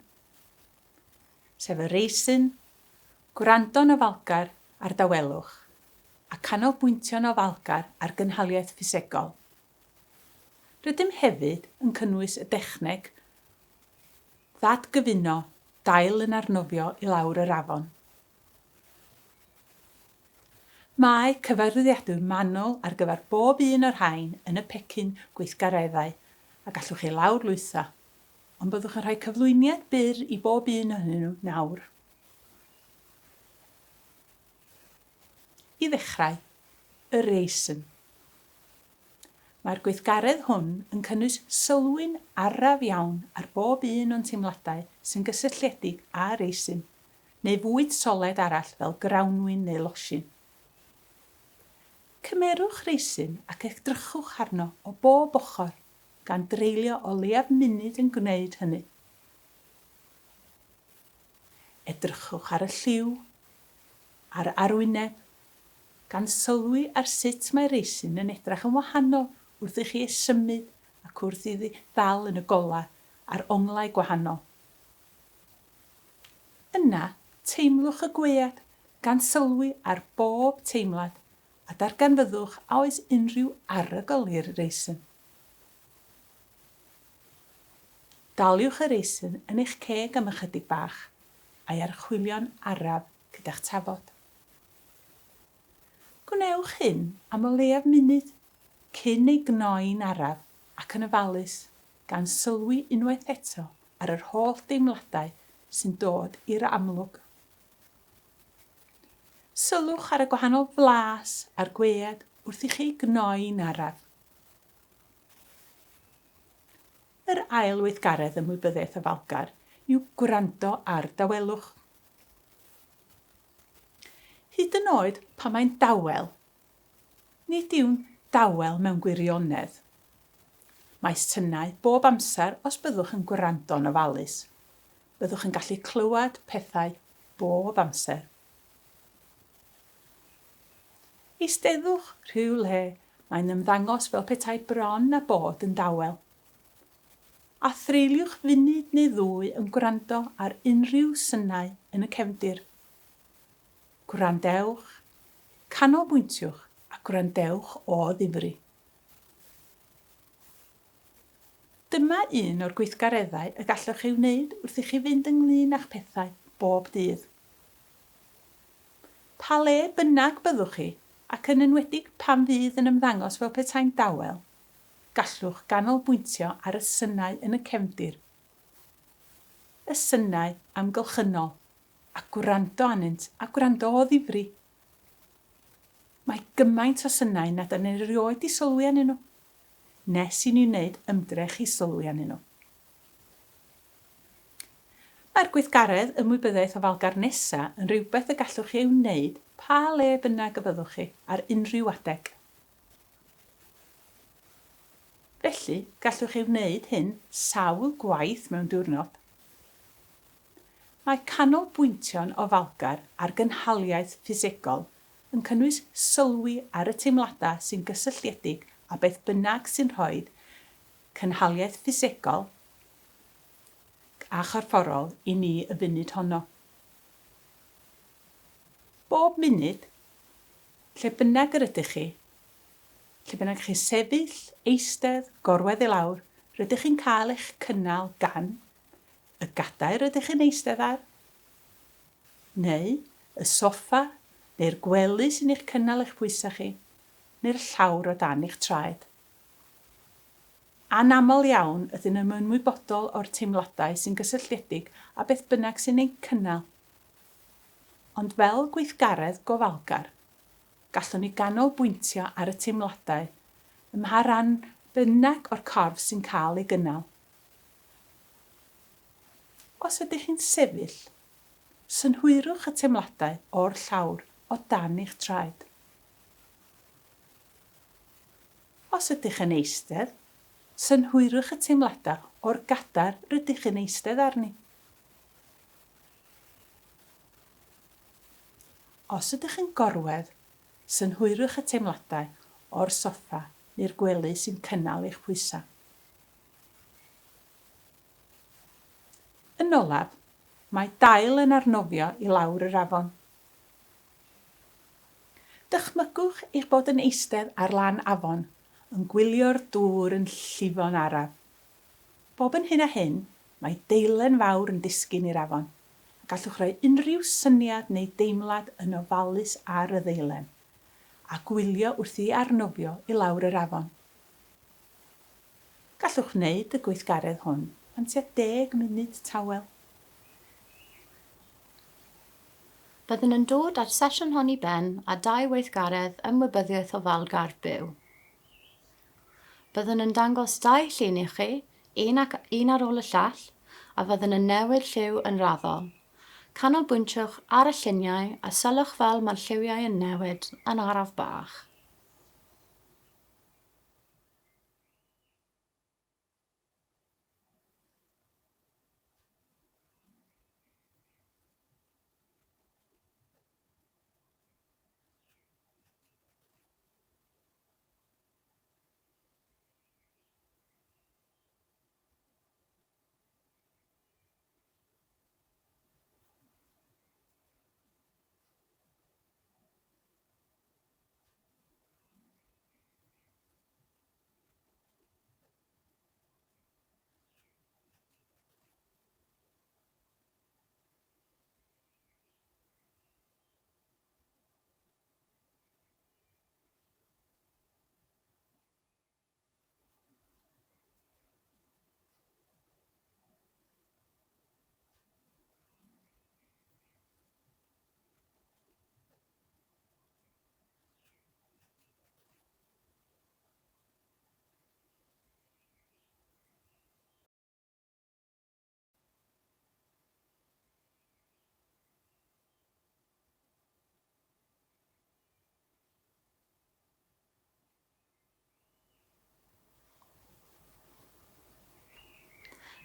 Sef y reisyn, gwrando'n ofalgar ar dawelwch, a canolbwyntio'n ofalgar ar gynhaliaeth ffisegol. Rydym hefyd yn cynnwys y dechneg ddadgyfuno dail yn arnofio i lawr yr afon. Mae cyfarwyddiadau manwl ar gyfer bob un o'r rhain yn y pecyn gweithgareddau a gallwch chi lawrlwytho, ond byddwch yn rhoi cyflwyniad byr i bob un ohonyn nhw nawr. I ddechrau, y reisyn. Mae'r gweithgaredd hwn yn cynnwys sylwyn araf iawn ar bob un o'n teimladau sy'n gysylltiedig â reisyn, neu fwyd soled arall fel grawnwyn neu losin. Cymerwch reisyn ac edrychwch arno o bob ochr, gan dreulio o leiaf munud yn gwneud hynny. Edrychwch ar y lliw, ar arwyneb, gan sylwi ar sut mae reisyn yn edrych yn wahanol wrth i chi symud ac wrth iddi ddal yn y gola ar onglau gwahanol. Yna, teimlwch y gwead gan sylwi ar bob teimlad a darganfyddwch a oes unrhyw arogl i'r reisyn. Daliwch y reisyn yn eich ceg am ychydig bach a'i archwilio'n araf gyda'ch tafod. Gwnewch hyn am o leiaf munud cyn ei gnoi'n araf ac yn ofalus gan sylwi unwaith eto ar yr holl deimladau sy'n dod i'r amlwg. Sylwch ar y gwahanol flas a'r gwead wrth i chi gnoi'n araf. Yr ail weithgaredd ymwybyddiaeth ofalgar yw gwrando ar dawelwch. Hyd yn oed pan mae'n dawel, nid yw'n dawel mewn gwirionedd. Maes tynnau bob amser os byddwch yn gwrando'n ofalus. Byddwch yn gallu clywed pethau bob amser. Eisteddwch rhyw le mae'n ymddangos fel petai bron a bod yn dawel. A threiliwch funud neu ddwy yn gwrando ar unrhyw synnau yn y cefndir. Gwrandewch, canolbwyntiwch a gwrandewch o ddifri. Dyma un o'r gweithgareddau y gallwch chi wneud wrth i chi fynd ynglyn â'ch pethau bob dydd. Pa le bynnag byddwch chi, ac yn enwedig pan fydd yn ymddangos fel petai'n dawel, gallwch ganolbwyntio ar y synnau yn y cefndir. Y synnau amgylchynol, a gwrando anynt, a gwrando o ddifri. Mae gymaint o synnau nad yn erioed i sylwi anyn nhw, nes i ni wneud ymdrech i sylwi anyn nhw. Mae'r gweithgaredd ymwybyddiaeth o falgar nesa yn rhywbeth y gallwch chi wneud pa le bynnag y byddwch chi ar unrhyw adeg. Felly, gallwch chi wneud hyn sawl gwaith mewn diwrnod. Mae canolbwyntio'n o falgar ar gynhaliaeth ffisegol yn cynnwys sylwi ar y teimladau sy'n gysylltiedig a beth bynnag sy'n rhoi cynhaliaeth ffisegol a charfforol i ni y funud honno. Bob munud, lle bynnag yr ydych chi, lle bynnag chi sefyll, eistedd, gorwedd i lawr, rydych chi'n cael eich cynnal gan y gadair ydych chi'n eistedd ar, neu y soffa, neu'r gwely sy'n eich cynnal eich pwysau chi, neu'r llawr o dan eich traed. Anaml iawn ydyn nhw'n ymwybodol o'r teimladau sy'n gysylltiedig a beth bynnag sy'n ei cynnal. Ond fel gweithgaredd gofalgar, gallwn ni ganolbwyntio ar y teimladau ym mha ran bynnag o'r corff sy'n cael ei gynnal. Os ydych chi'n sefyll, synhwyrwch y teimladau o'r llawr o dan eich traed. Os ydych yn eistedd, synhwyrwch y teimladau o'r gadar rydych yn eistedd arni. Os ydych yn gorwedd, synhwyrwch y teimladau o'r soffa neu'r gwely sy'n cynnal eich pwysau. Yn olaf, mae dail yn arnofio i lawr yr afon. Dychmygwch eich bod yn eistedd ar lan afon, yn gwylio'r dŵr yn llifo'n araf. Bob yn hyn a hyn, mae deilen fawr yn disgyn i'r afon, a gallwch rhoi unrhyw syniad neu deimlad yn ofalus ar y ddeilen, a gwylio wrth i arnofio i lawr yr afon. Gallwch wneud y gweithgaredd hwn am tua 10 munud tawel. Byddwn yn dod â'r sesiwn hon i ben a 2 weithgaredd ymwybyddiaeth o falgar byw. Byddwn yn dangos 2 llun i chi, un ar ôl y llall, a fyddwn yn newid lliw yn raddol. Canolbwyntiwch ar y lluniau a sylwch fel mae'r lliwiau yn newid yn araf bach.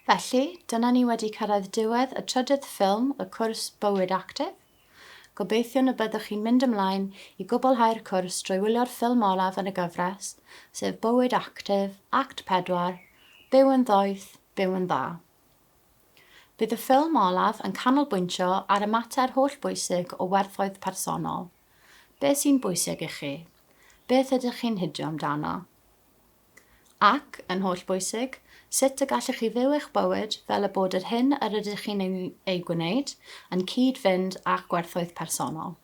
Felly, dyna ni wedi cyrraedd diwedd y trydydd ffilm y cwrs Bywyd Actif. Gobeithio y byddwch chi'n mynd ymlaen i gwblhau'r cwrs drwy wylio'r ffilm olaf yn y gyfres, sef Bywyd Actif, Act 4, Byw yn ddoeth, byw yn dda. Bydd y ffilm olaf yn canolbwyntio ar y mater hollbwysig o werthoedd personol. Beth sy'n bwysig i chi? Beth ydych chi'n hydio amdano? Ac, yn holl bwysig, sut y gallech chi fyw eich bywyd fel y bod yr hyn yr ydych chi'n ei gwneud yn cyd-fynd â'ch gwerthoedd personol.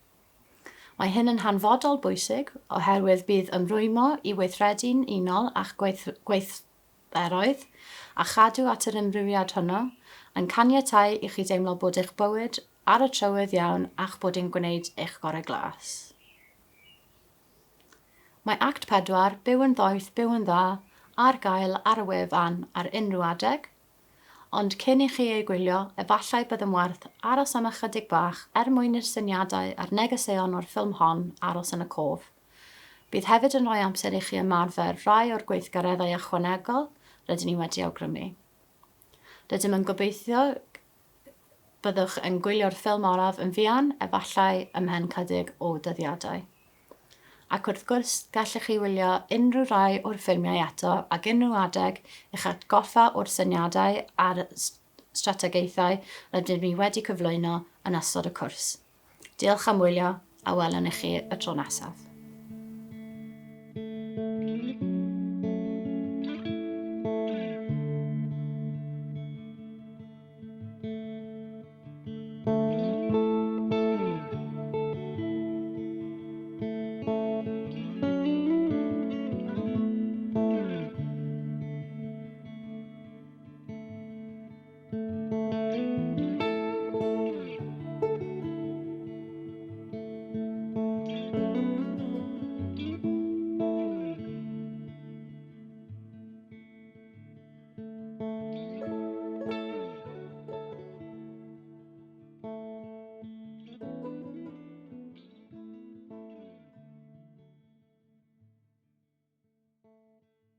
Mae hyn yn hanfodol bwysig oherwydd bydd ymrwymo i weithredu'n unol a'ch gweithreroedd a chadw at yr ymrywiad hwnnw yn caniatáu i chi deimlo bod eich bywyd ar y trywydd iawn a'ch bod yn gwneud eich gorau glas. Mae Act 4, Byw yn ddoeth, byw yn dda, ar gael ar y wefan ar unrhyw adeg, ond cyn i chi ei gwylio, efallai bydd yn werth aros am ychydig bach mwyn i'r syniadau a'r negeseuon o'r ffilm hon aros yn y cof. Bydd hefyd yn rhoi amser i chi ymarfer rhai o'r gweithgareddau ychwanegol rydyn ni wedi awgrymu. Rydym yn gobeithio byddwch yn gwylio'r ffilm oraf yn fuan, efallai ymhen chydig o dyddiadau. Ac wrth gwrs, gallech chi wylio unrhyw rai o'r ffilmiau eto ac unrhyw adeg i'ch atgoffa o'r syniadau a'r strategaethau rydym ni wedi cyflwyno yn ystod y cwrs. Diolch am wylio a welwn i chi y tro nesaf.